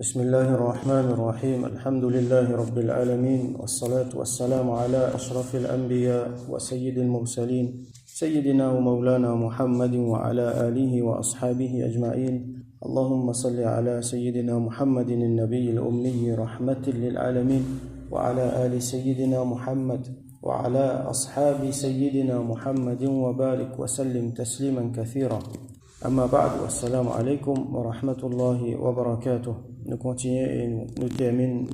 بسم الله الرحمن الرحيم الحمد لله رب العالمين والصلاة والسلام على أشرف الأنبياء وسيد المرسلين سيدنا ومولانا محمد وعلى آله وأصحابه أجمعين اللهم صل على سيدنا محمد النبي الأمي رحمة للعالمين وعلى آل سيدنا محمد وعلى أصحاب سيدنا محمد وبارك وسلم تسليما كثيرا أما بعد والسلام عليكم ورحمة الله وبركاته. Nous continuons et nous terminons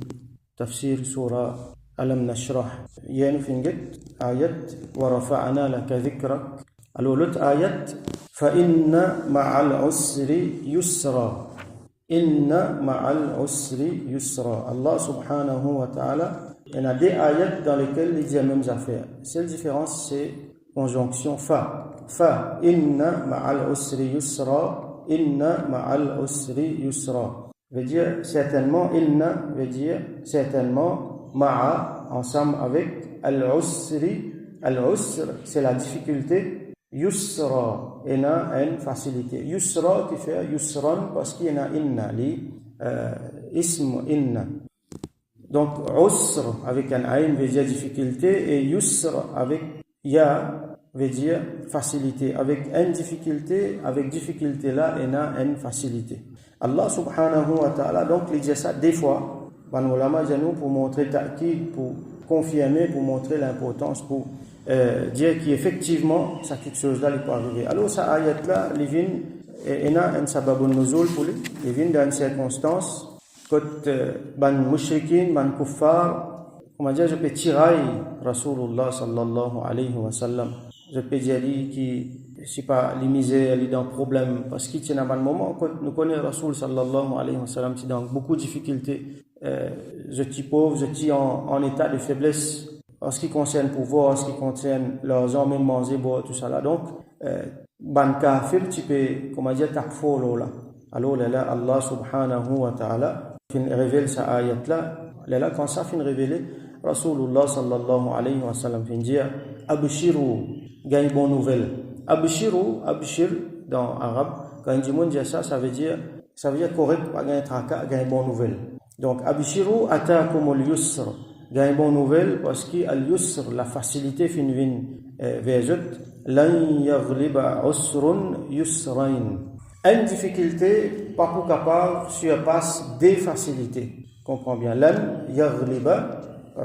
tafsir surah Alam Nashrah. Hier nous finissons ayat wa rafa'na laka dhikrak. Alors l'autre ayat fa inna ma'al usri yusra. Inna ma'al usri yusra. Allah subhanahu wa ta'ala, il y a des ayats dans lesquels il dit les mêmes affaires. Seule différence c'est conjonction fa. Fa inna ma'al usri yusra. Inna ma'al usri yusra. Veut dire certainement, inna veut dire certainement, ma'a ensemble avec al-usri. Al-usr c'est la difficulté, yusra il y a une facilité. Yusra qui fait yusran parce qu'il y a inna, ism inna. Donc usr avec un ayn veut dire difficulté et yusr avec ya veut dire facilité. Avec une difficulté, avec difficulté là, il y a une facilité. Allah subhanahu wa ta'ala, donc il dit ça des fois, pour montrer ta'kid, pour confirmer, pour montrer l'importance, pour dire qu'effectivement, ça quelque chose là, il peut arriver. Alors, ça ayat là, il vient, un sababun nuzul pour lui, il vient dans une circonstance, quand ban mushrikin, ban kuffar, comment dire, je peux tirer Rasulullah sallallahu alayhi wa sallam, je peux dire qui c'est pas les misères, les dans problème parce qu'il y a un moment quand nous connaissons Rasul sallallahu alayhi wa sallam c'est dans beaucoup de difficultés, je suis pauvre, je suis en état de faiblesse en ce qui concerne le pouvoir, en ce qui concerne leurs hommes, même manger, boire, tout ça là. Donc ban kafir tu peux comment dire takfolo là. Alors là Allah subhanahu wa ta'ala révèle sa ayat là quand ça fin révéler Rasulullah sallallahu alayhi wa sallam fin dire abshiru, gagne bonne nouvelle. Abshiru, abshir dans arabe, quand du monde dit ça, ça veut dire correct, pas gagner tracas, gagner bonne nouvelle. Donc abshiru atakumul yusr, gagner bonne nouvelle parce que al yusr, la facilité fin vin verset, lan yaghliba usrun yusrain. Une difficulté pas pour capable surpasse des facilités. Comprends bien, lan yaghliba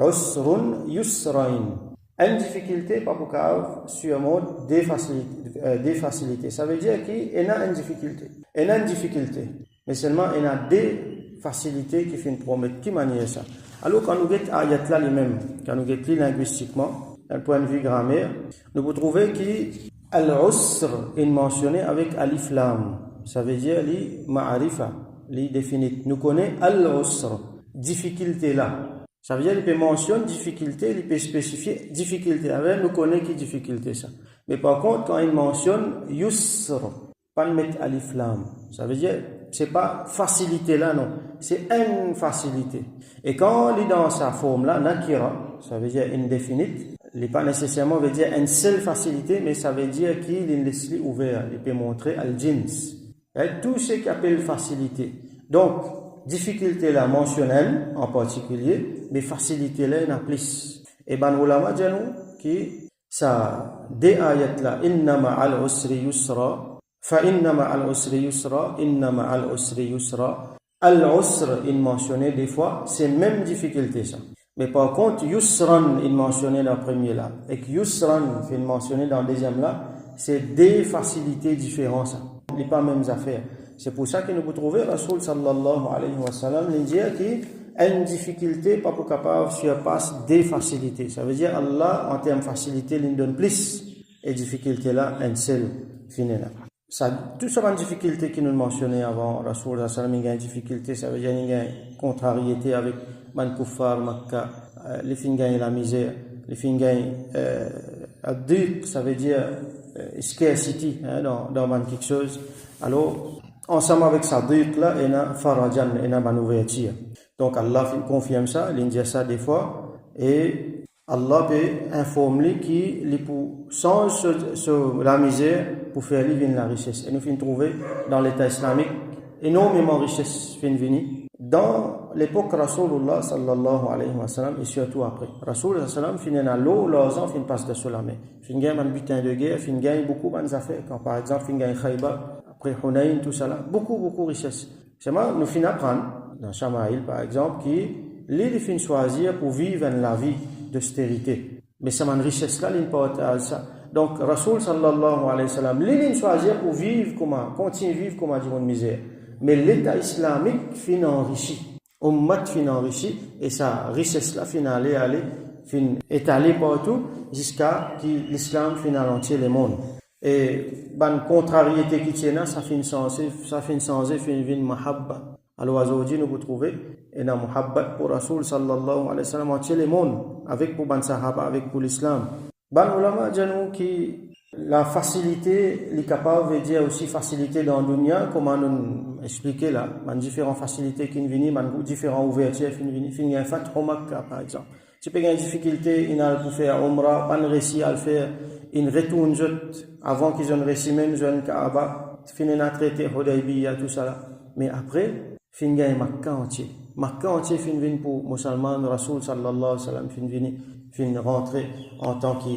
usrun yusrain. Une difficulté, pas pour grave, sur mode des facilités. Ça veut dire qu'il y a une difficulté. Il y a une difficulté. Mais seulement, il y a des facilités qui font promettre. Qui manie ça? Alors, quand nous guettons ayat là les-mêmes, quand nous guettons linguistiquement, d'un point de vue grammaire, nous pouvons trouver que al-usr est mentionné avec alif lam. Ça veut dire li ma'arifa, li définit. Nous connaissons al-usr, difficulté là. Ça veut dire qu'il peut mentionner difficulté, il peut spécifier difficulté. Avec nous connaissons qui difficulté ça. Mais par contre, quand il mentionne yusr, pas le mettre alif lam. Ça veut dire c'est pas facilité là non, c'est une facilité. Et quand il est dans sa forme là, nakira, ça veut dire indéfinite. Il n'est pas nécessairement veut dire une seule facilité, mais ça veut dire qu'il est laissé ouvert. Il peut montrer al-jins. Tout ce qu'il appelle facilité. Donc difficulté là mentionnelle en particulier, mais facilité là il y en a plus. Et ben ulama dit nous qui ça des ayat là inna ma'al usri yusra fa inna ma'al usri yusra inna ma'al usri yusra al usr il mentionné des fois c'est même difficulté ça. Mais par contre yusran il mentionné dans le premier là et que yusran il mentionné dans le deuxième là c'est des facilités différentes ça. Il n'est pas mêmes affaires. C'est pour ça que nous pouvons trouver Rasul sallallahu alayhi wa sallam il dit qu'il y a une difficulté pas pour capable surpasse des facilités. Ça veut dire Allah en termes de facilité il donne plus et difficulté là une seule finale. Ça tout ça une difficulté qui nous mentionnait avant Rasul sallallahu alayhi wa sallam il y a une difficulté ça veut dire il y a une contrariété avec man kuffar Makkah les fins gagnent la misère les fins gagnent ad-diq ça veut dire scarcity dans quelque chose. Alors ensemble avec sa diq là, il y a farajan, il y a une ouverture. Donc Allah confirme ça, il dit ça des fois, et Allah peut informer qu'il change sur la misère pour faire vivre la richesse. Et nous finissons trouver dans l'État islamique énormément de richesse fin venir dans l'époque Rasulullah sallallahu alayhi wa sallam et surtout après. Rasulullah sallam finit dans l'eau, l'ozan fin passe de la main. Fin gagne un butin de guerre, fin gagne beaucoup de affaires. Quand par exemple fin gagne Khaybar, après Hunayn, tout ça là, beaucoup de richesses. C'est moi, nous fin apprendre dans Shamaïl par exemple, qui l'île fin choisir pour vivre la vie d'austérité. Mais c'est une richesse là, l'importe à ça. Donc Rasul sallallahu alayhi wa sallam, l'île choisir pour vivre comment, continuer à vivre comme du monde misère. Mais l'État islamique fin enrichi, Ummat fin enrichi, et sa richesse là fin fin étalée partout jusqu'à que l'islam fin alentir le monde. Et ban contrariété qui tient là, ça fin sensé, fin vin mahabba. Alors aujourd'hui nous vous trouvez et dans muhabbat pour Rasul sallallahu alayhi wa sallam entier le monde avec pour ban sahaba, avec pour l'islam. Ban ulama janou qui la facilité, les capables veut dire aussi facilité dans le dunya, comment nous expliquer là, man différentes facilités qui viennent, man différentes ouvertures qui viennent, fin un fat au Makkah par exemple. Tu peux avoir une difficulté, il a pour faire umrah, pas réussi à le faire, il retourne avant qu'ils ont réussi même jeune Kaaba, fin un traité Hudaybiyah tout ça là. Mais après, fin gagne Makkah entier. Makkah entier fin vient pour musulmans, Rasul sallallahu alayhi wa sallam fin rentrer en tant que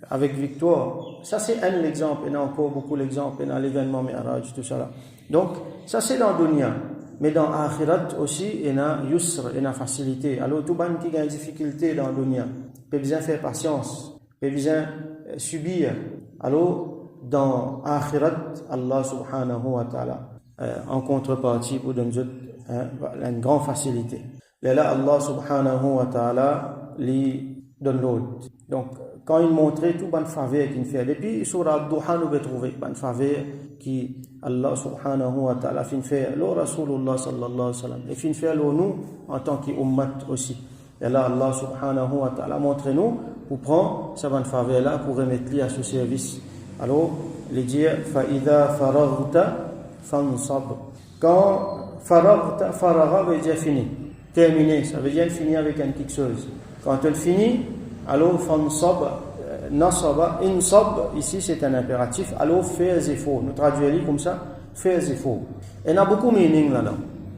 avec victoire. Ça c'est un exemple, il y en a encore beaucoup d'exemples, il y a l'événement Mi'raj, tout ça là. Donc, ça c'est dans le dunya. Mais dans l'akhirat aussi, il y a yusr, il y a facilité. Alors, tout le monde qui a une difficulté dans le dunya, peut bien faire patience, peut bien subir. Alors, dans l'akhirat, Allah subhanahu wa ta'ala, en contrepartie pour donner une grande facilité. Et là, Allah subhanahu wa ta'ala, lui donne l'autre. Donc, quand il montrait tout bonne faveur qu'il fait. Depuis sur Ad-Duha nous trouver bonne faveur qui Allah subhanahu wa ta'ala fin fait le Rasulullah sallallahu alayhi wa sallam et fin fait nous en tant qu'ummat aussi. Et là Allah subhanahu wa ta'ala montre nous pour prendre sa bonne faveur là pour remettre à ce service. Alors les dire fa idha faraghta fansab. Quand faraghta faragha veut dire fini, terminé, ça veut dire fini avec quelque chose. Quand elle finit, alors fansab, nasaba, insab, ici c'est un impératif, alors fais effort. Nous traduisons comme ça, fais effort. Et il y a beaucoup de meaning là-dedans.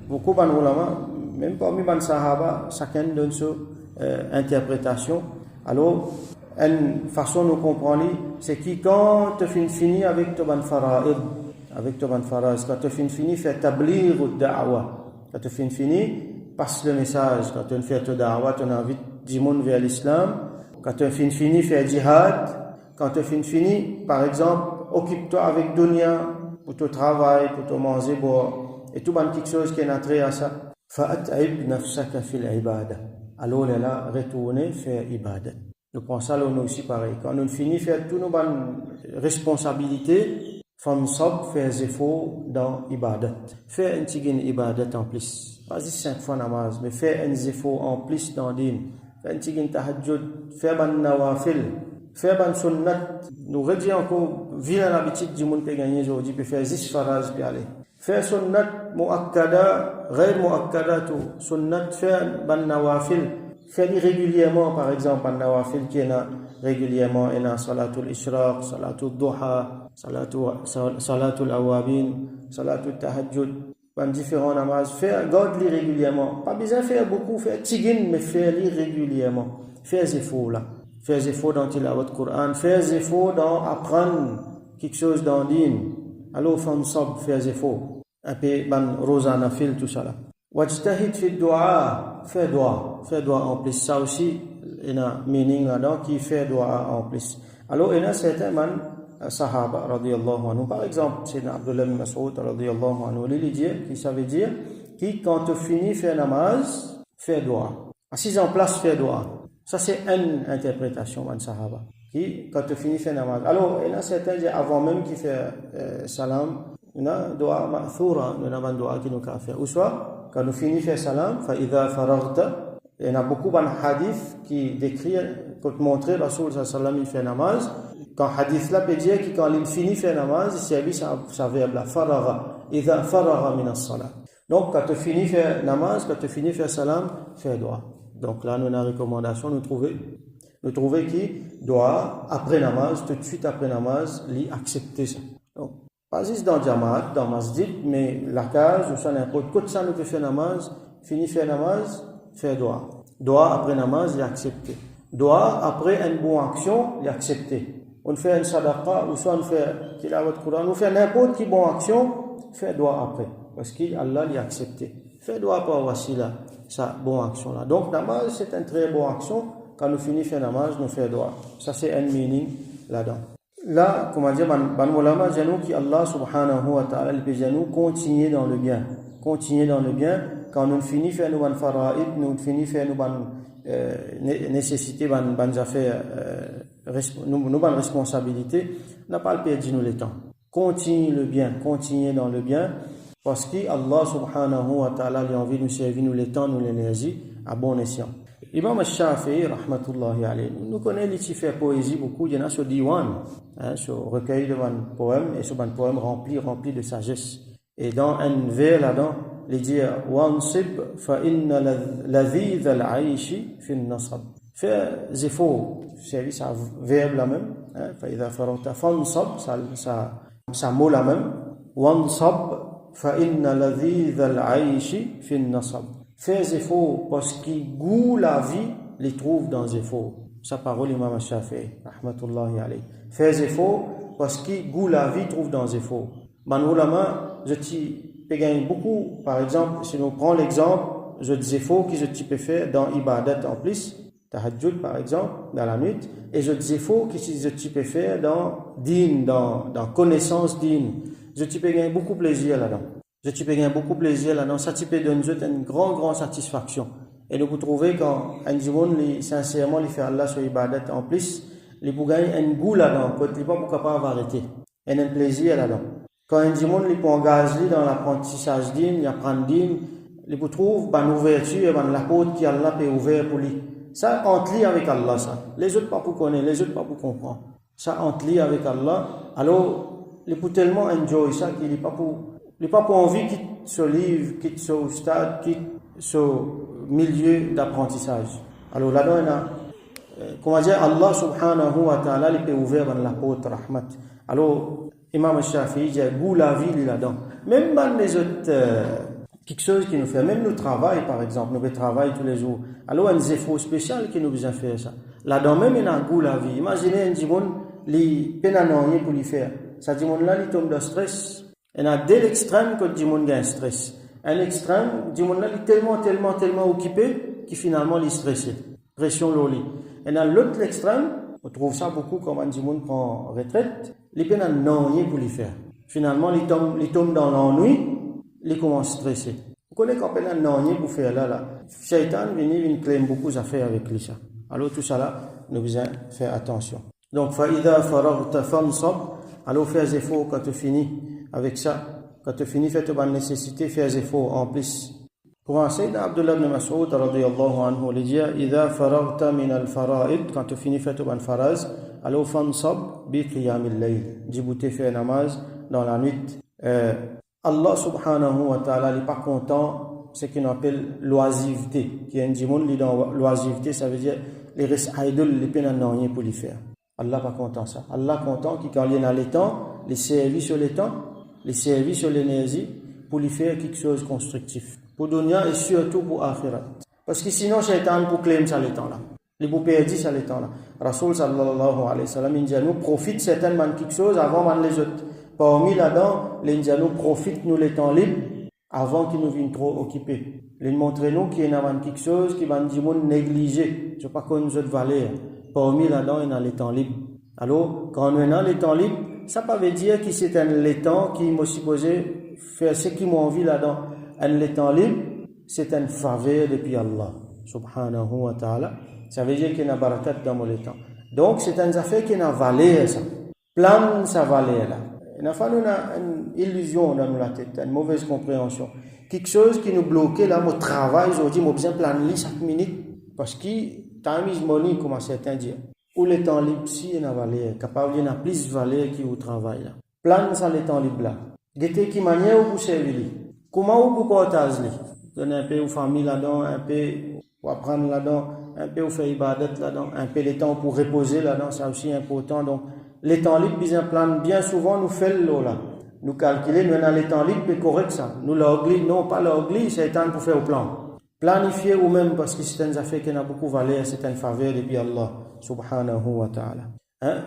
Beaucoup de ulama, même parmi les sahaba, chacun donne sa interprétation. Alors, une façon de comprendre, c'est que quand tu finis avec ton fara'id, quand tu finis, fais tablir ou da'wa. Quand tu finis, passe le message. Quand tu fais ta da'wa, tu invites du monde vers l'islam. Quand tu finis, fais jihad. Quand tu finis, par exemple, occupe-toi avec dunya pour ton travail, pour ton manger, boire. Et tout quelque chose qui est entré à ça. Fa'at'ib nafsaka fil ibada. Alors là, retourner faire ibadat. Nous pensons à nous aussi pareil. Quand nous finissons faire toutes nos bonnes responsabilités, fansab, faire des efforts dans ibadat. Faire un petit ibadat en plus. Pas juste 5 fois namaz, mais faire un effort en plus dans din. Faire un petit tahajjud, faire ban nawafil, faire ban sunnat. Nous redisons encore, vilain l'habitude du monde qui gagner aujourd'hui, puis faire 10 faraz, puis aller. Faire sunnat muakkada, ghayr muakkada tout. Sunnat, faire ban nawafil. Faire régulièrement, par exemple, ban nawafil qui est là régulièrement, il y a salatul ishraq, salatul duha, salatul awabin, salatul tahajjud. Dans différents namazes, faire garde-les régulièrement. Pas besoin de faire beaucoup, faire tigin, mais faire-les régulièrement. Faire des efforts là. Faire des efforts dans tilawat Coran, faire des efforts dans apprendre quelque chose dans din. Alors, fansab, faire des efforts. Un peu, ban rozana fil, tout ça là. Wajtahid fi dua, faire dua en plus. Ça aussi, il y a un meaning là-dedans qui fait dua en plus. Alors, il y a certains man, Sahaba radiyallahu anhu, par exemple, c'est Abdullah bin Mas'ud radiyallahu anhu, il dit, qui ça veut dire, qui quand tu finis faire namaz, fait dua. Assis en place, fait dua. Ça c'est une interprétation de Sahaba. Qui quand tu finis faire namaz. Alors, il y a certains qui avant même qui fait salam, il y a dua ma'thura, il y a un dua qui nous a fait. Ou soit, quand nous finissons faire salam, fa idha faraghta, il y en a beaucoup de hadiths qui décrit, pour montrer Rasul sallallahu alayhi wa sallam il fait namaz. Quand hadith là peut dire que quand il finit faire namaz, il servi sa verbe là, faragha, idha faragha min as-salat. Donc quand tu finis faire namaz, quand tu finis faire salam, fais dua. Donc là nous avons une recommandation, nous trouver qui doit après namaz, tout de suite après namaz, lui accepter ça. Donc Pas juste dans Jamaat, dans Masjid, mais la case, ou ça n'importe quoi, ça nous peut faire namaz, fini faire namaz, faire doigt. Doigt après namaz, il est accepté. Doigt après une bonne action, il est accepté. On fait une sadaqa, ou soit on fait tilawat Quran, on fait n'importe quelle bonne action, fait doigt après. Parce qu'Allah l'a accepté. Fait doigt par wasila, sa bonne action là. Donc, namaz, c'est une très bonne action. Quand nous finissons faire namaz, nous faisons doigt. Ça, c'est un meaning là-dedans. Là, comment dire, ban ulama janou qui Allah subhanahu wa ta'ala le janou continuer dans le bien. Continuer dans le bien. Quand nous finissons faire nos ban fara'id, nous finissons faire nos ban nécessité, ban affaires, nos ban responsabilités, n'a pas le perdu nous le temps. Continuer le bien, continuer dans le bien, parce que Allah subhanahu wa ta'ala a envie de nous servir nous le temps, nous l'énergie, à bon escient. Imam al-Shafi'i, rahmatullahi alayhi, nous connaissons les fait poésie beaucoup, il y en a sur Diwan, sur recueil de poèmes, et sur un poème rempli de sagesse. Et dans un vers là-dedans, il dit Wansib fa inna ladhidh al-aishi fi an-nasab. Faire effort, c'est ça verbe là même, fa idha farata fansab, ça mot là même. Wansab fa inna ladhidh al-aishi fi an-nasab. Fais effort parce qu'il goût la vie, les trouve dans effort. Sa parole, Imam al-Shafi'i, rahmatullahi alayhi. Fais effort parce qu'il goût la vie, trouve dans effort. Man ulama, je gagne beaucoup. Par exemple, si on prend l'exemple, je dis effort que je peux faire dans ibadat en plus, tahajjud par exemple, dans la nuit, et je dis effort que je peux faire dans din, dans connaissance din. Je peux gagner beaucoup plaisir là-dedans. Je peux gagner beaucoup plaisir là-dedans. Ça peut donner une grande satisfaction. Et vous trouvez quand un monde, sincèrement, il fait Allah sur ibadat en plus, il peut gagner un goût là-dedans, quand il n'est pas capable d'arrêter. Et un plaisir là-dedans. Quand un monde, il peut engager dans l'apprentissage d'hymne, il apprend d'hymne, il peut trouver une ouverture, la porte qui Allah peut ouvrir pour lui. Ça, entre lui avec Allah, ça. Les autres pas pour connaître, les autres pas pour comprendre. Ça, entre lui avec Allah. Alors, il peut tellement enjoy ça qu'il n'est pas pour envie quitte ce livre, quitte ce stade, quitte ce milieu d'apprentissage. Alors là-dedans, il y a, comment dire, Allah subhanahu wa ta'ala, il peut ouvrir la porte rahmat. Alors, Imam al-Shafi'i dit, goût la vie là-dedans. Même dans les autres, quelque chose qui nous fait, même nous travail par exemple, nous travaillons tous les jours. Alors, un effort spécial qui nous besoin faire ça. Là-dedans, même il y a goût la vie. Imaginez un dimon, il peine à rien pour lui faire. Ça dimon-là, il tombe de stress. Il y a dès l'extrême que le monde a un stress. Un extrême, le monde est tellement occupé qu'il finalement il est stressé. Pression loli. Et dans l'autre extrême, on trouve ça beaucoup quand un monde prend retraite, il peine à rien pour lui faire. Finalement, il tombe dans l'ennui, il commence à stresser. Vous connaissez quand peine à rien pour faire là. Shaitan vient claim beaucoup d'affaires avec lui ça. Alors tout ça là, nous devons faire attention. Donc, fa'idha faragta fansab, alors fais des efforts quand tu finis avec ça. Quand tu finis, fais ta nécessité, fais des efforts en plus. Pour un Sayyidina Abdullah ibn Mas'ud, radiyallahu anhu, il dit, idha faragta min al-fara'id, quand tu finis, fais ta faraz, alors fansab bi qiyamil layl. Djibouti fait namaz dans la nuit. Allah subhanahu wa ta'ala n'est pas content, ce qu'on appelle l'oisiveté. Qui est un djimoun, l'oisiveté, ça veut dire les restes idoles, les peines à rien pour les faire. Allah pas content ça. Allah content qui quand il y a les temps, les services sur les temps, les services sur l'énergie pour lui faire quelque chose de constructif. Pour dunya et surtout pour akhirat. Parce que sinon, Shaitan pour claim ça les temps là. Il pour perdre ça les temps là. Rasoul sallallahu alayhi wa sallam, il dit nous profite certainement de quelque chose avant les autres. Parmi là-dedans, les nous profitent nous les temps libres avant qu'ils nous viennent trop occupés. Les montrer nous qu'il y a quelque chose qui va nous négliger. Je ne sais pas quoi nous autres valeurs. Parmi là-dedans, il y a les temps libres. Alors, quand on a les temps libres, ça ne veut pas dire que c'est les temps qui m'ont supposé faire ce qu'ils m'ont envie là-dedans. Les temps libres, c'est une faveur depuis Allah, subhanahu wa ta'ala. Ça veut dire qu'il y a une barakat dans les temps. Donc, c'est une affaire qui a une valeur, ça. Plan sa valeur là. Il a une illusion dans la tête, une mauvaise compréhension. Quelque chose qui nous bloquait là, mon travail, aujourd'hui, j'ai besoin de planifier 5 minutes, parce que time is money, comme certains disent. Ou les temps libres, si il y a une valeur, capable, il y a plus de valeur qui au travail là. Plan ça les temps libres là. Guettez qui manière où vous servez. Comment vous partagez. Donner un peu aux familles là-dedans, un peu pour apprendre là-dedans, un peu pour faire ibadat là-dedans, un peu les temps pour reposer là-dedans, c'est aussi important. Donc, les temps libres, bien souvent, nous faisons là. nous calculer, nous avons les temps libres, mais correct ça. Nous l'ogli, non pas l'ogli, c'est un temps pour faire au plan. Planifier ou même parce que c'est une affaire qui a beaucoup de valeur, c'est une faveur depuis Allah, subhanahu wa ta'ala.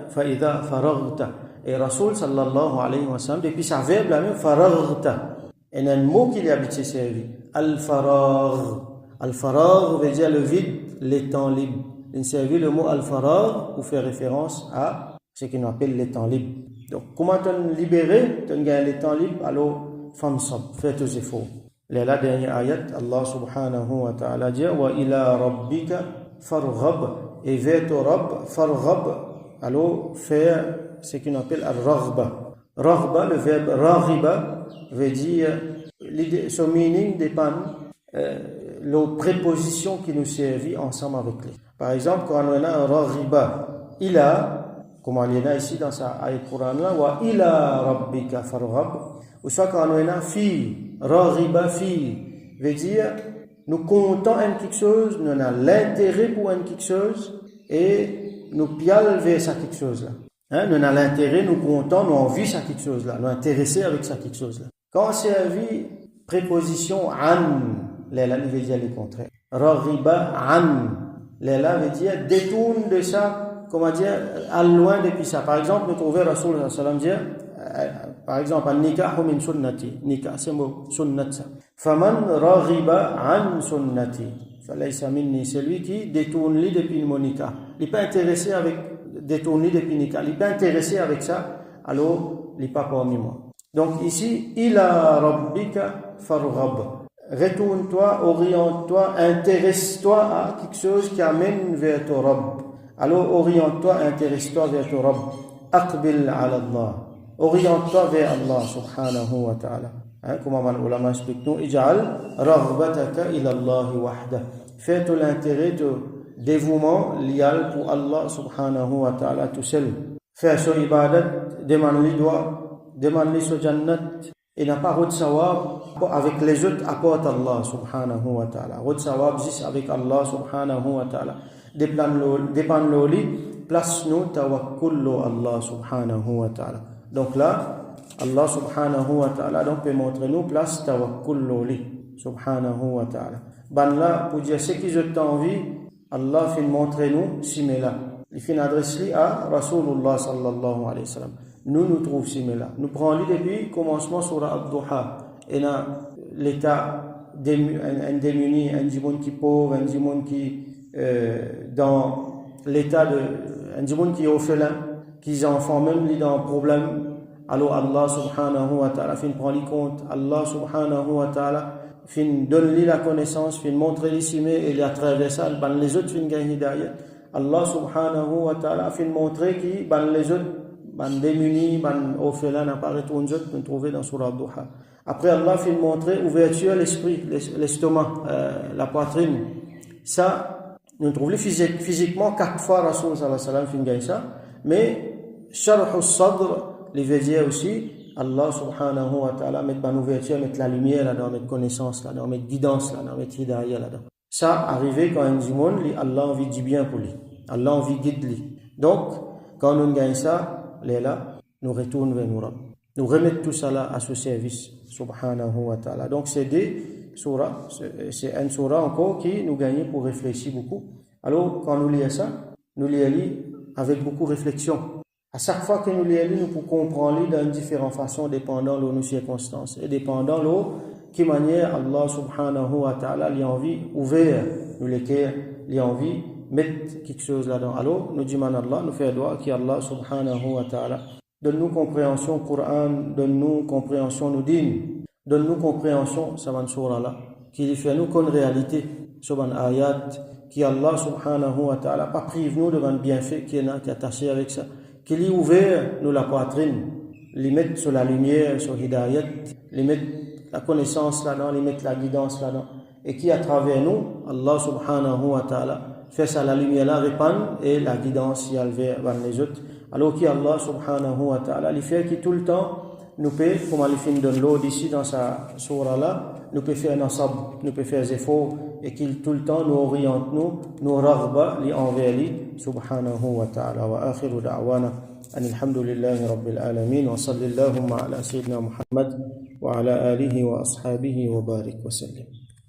فَإِذَا فَرَغْتَ. Et Rasoul sallallahu alayhi wa sallam, depuis sa verbe la même, faraghta. Il y a un mot qui lui a habitué servi. Al-faragh. Al-faragh veut dire le vide, les temps libres. Il servi le mot al-faragh pour faire référence à ce qu'on appelle les temps libres. Donc, comment tu libéré, tu gagnes les temps libres, alors, fansab, fais tes efforts. La dernière ayat, Allah subhanahu wa ta'ala dit, wa ila rabbika farghab. Et vers ton Rabb, farghab, alors, faire ce qu'on appelle al-raghba. Raghba, le verbe raghiba, veut dire, son meaning dépend la préposition qui nous servit ensemble avec lui. Par exemple, quand on a un raghiba, il a, comme on a ici dans sa ayat Coran là, wa ila rabbika farghab, ou soit quand on a fi, raghiba fi, veut dire, nous comptons quelque chose, nous avons l'intérêt pour quelque chose, et nous pialons vers ça quelque chose là. Nous avons l'intérêt, nous comptons, nous envie ça quelque chose là, nous intéressés avec ça quelque chose là. Quand on servi préposition an, là il veut dire le contraire. Raghiba an, là veut dire détourne de ça, comment dire, à loin depuis ça. Par exemple, nous trouvons Rasoul sallallahu alayhi wa sallam dire, par exemple, an-nikahu min sunnati, nikah c'est mot sunnat ça. Faman raghiba an sunnati, falaysa minni, celui qui détourne lui depuis mon nikah. Il n'est pas intéressé avec détourner depuis nikah, il n'est pas intéressé avec ça, alors il n'est pas parmi moi. Donc ici, ila rabbika farghab. Retourne-toi, oriente-toi, intéresse-toi à quelque chose qui amène vers ton Rabb. Alors oriente-toi, intéresse-toi vers ton Rabb. Aqbil ala Allah. Oriente-toi vers Allah subhanahu wa ta'ala. Comme les ulama expliquent nous, ij'al raghbataka ila Allah wahda. Fais tout l'intérêt de dévouement lié pour Allah subhanahu wa ta'ala tout seul. Fais son ibadat, demande-lui droit, demande-lui son jannat, et n'a pas de sawab avec les autres apporte Allah subhanahu wa ta'ala. Rod sawab juste avec Allah subhanahu wa ta'ala. Dépend l'oli, place-nous tawakkullu Allah subhanahu wa ta'ala. Donc là, Allah subhanahu wa ta'ala donc peut montrer nous place tawakkullu subhanahu wa ta'ala. Ben là, pour dire ce qui je t'envie, Allah fait montrer nous si mais là. Il fait adresser à Rasulullah sallallahu alayhi wa sallam. Nous trouvons si mais là. Nous prenons depuis le commencement sur Ad-Duha. Et là, l'état un démuni, un djimoun qui est pauvre, un djimoun qui dans l'état de un djimoun qui est orphelin, qui enfants même dans un problème. Alors Allah subhanahu wa ta'ala fait prendre compte. Allah subhanahu wa ta'ala fin donne-lui la connaissance, fin montrer les simé et les à travers ça, les autres fin gagner hidayat. Allah subhanahu wa ta'ala fin montrer qui les autres démunis, orphelins n'apparaît tout nous trouver dans Surah Ad-Duha. Après Allah fin montrer ouverture l'esprit, l'estomac, la poitrine. Ça, nous trouvons physiquement 4 fois Rasoul sallallahu alayhi wa sallam fin gagner ça. Mais sharh sadr les veut dire aussi Allah subhanahu wa ta'ala met une ouverture, met la lumière là-dedans, met connaissance là-dedans, met guidance là-dedans, met hidayah là-dedans. Ça arrivé quand un dimon, Allah envie du bien pour lui. Allah envie guide lui. Donc, quand nous gagnons ça, là, nous retournons vers nous. Nous remettons tout ça là à ce service, subhanahu wa ta'ala. Donc, c'est des surahs, c'est un surah encore qui nous gagne pour réfléchir beaucoup. Alors, quand nous lisons ça, nous lisons avec beaucoup de réflexion. À chaque fois que nous lisons, nous pouvons comprendre dans différentes façons, dépendant de nos circonstances et dépendant de quelle manière Allah subhanahu wa ta'ala lui a envie ouvert, nous les cœurs, lui a envie mettre quelque chose là-dedans. Alors, nous disons Allah, nous faisons doigt qui Allah subhanahu wa ta'ala donne-nous compréhension Coran, donne-nous compréhension nous dînes, donne-nous compréhension ça va surah là, qui fait nous qu'une réalité, sur une ayat, qui Allah subhanahu wa ta'ala pas prive nous devant le bienfait qui est attaché avec ça. Qu'il y ouvert nous la poitrine, les mettre sur la lumière, sur hidayat, les mettre la connaissance là-dedans, les mettre la guidance là-dedans, et qui à travers nous, Allah subhanahu wa ta'ala, fait ça la lumière là répand et la guidance y a vers les autres. Alors qui Allah subhanahu wa ta'ala, il fait qui tout le temps nous paie, comme il fait de l'eau d'ici dans sa surah là, nous peut faire nasab, nous peut faire efforts et qu'il tout le temps nous oriente nous raghba li envers lui subhanahu wa ta'ala. Wa akhiru da'wana alhamdulillahi rabbil alamin wa sallallahu ala sayyidina Muhammad wa ala alihi wa ashabihi wa barik wa sallim.